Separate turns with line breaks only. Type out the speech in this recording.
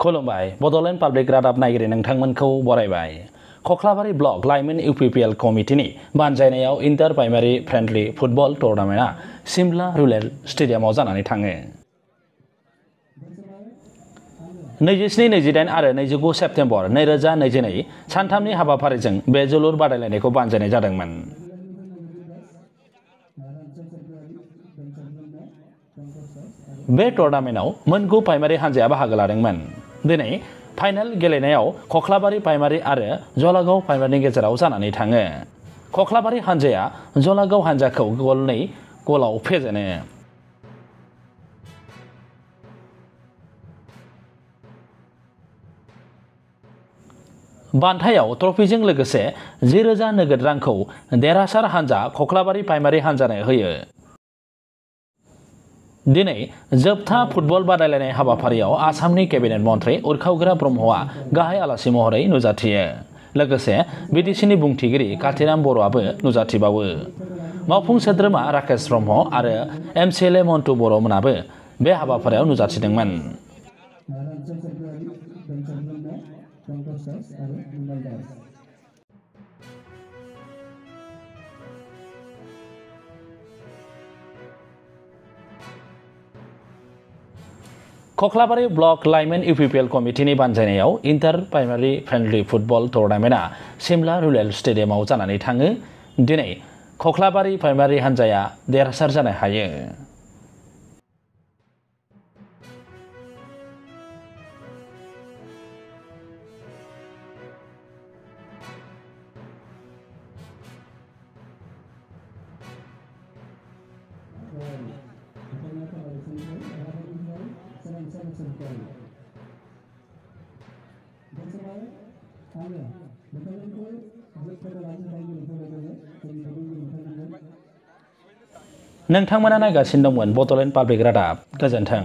खुलुमबाय बड'लेण्ड पाब्लिक रादाब नायगिरि नोंथांमोनखौ बरायबाय। खख्लाबारि ब्लक लाइमोन UPPL कमिटिनि बानजायनायाव इन्टार प्राइमारि फ्रेन्डलि फुटबल टुर्नामेन्टआ सिमला रुरेल स्टेडियामाव जानानै थाङो। 27, 28 आरो 29 सेप्तेम्बर 2022 सानथामनि हाबाफारिजों बे जोलुर बादायलायनायखौ बानजायनाय जादोंमोन। बे टुर्नामेन्टआव मोनगु प्राइमारि हानजाया बाहागो लादोंमोन। दिनै फाइनाल गेलेनायाव खख्लाबारि प्राइमारि आरो जलागाव प्राइमारिनि गेजेराव जानानै थाङो। खख्लाबारि हानजाया जलागाव हानजाखौ 2 गलाव फेजेनो। बान्थायाव ट्रफिजों लोगोसे 10,000 नोगोद रांखौ देरहासार हानजा खख्लाबारि प्राइमारि हानजानो होयो। दिनै जोबथा फुटबल बादायलायनाय हाबाफारियाव आसामनि केबिनेट मन्थ्रि उरखावग्रा ब्रह्मआ गाहाय आलासि महरै नुजाथियो। लोगोसे बिटिसिनि बुंथिगिरि काथिराम बर'आबो नुजाथिबावो। मावफुं सोद्रोमा राकेश ब्रह्म आरो MCLA मन्टु बर'मोनाबो बे हाबाफारियाव नुजाथिदोंमोन। खख्लाबारि ब्लक लाइमोन UPPL कमिटिनि बानजायनायाव इन्टार प्राइमारि फ्रेन्डलि फुटबल टुर्नामेन्टआ सिमला रुरेल स्टेडियामाव जानानै थाङो। दिनै खख्लाबारि प्राइमारि हानजाया देरहासार जानो हायो। नोंथांमोना नायगासिनो दंमोन बड'लेण्ड पाब्लिक रादाब। गोजोन्थों।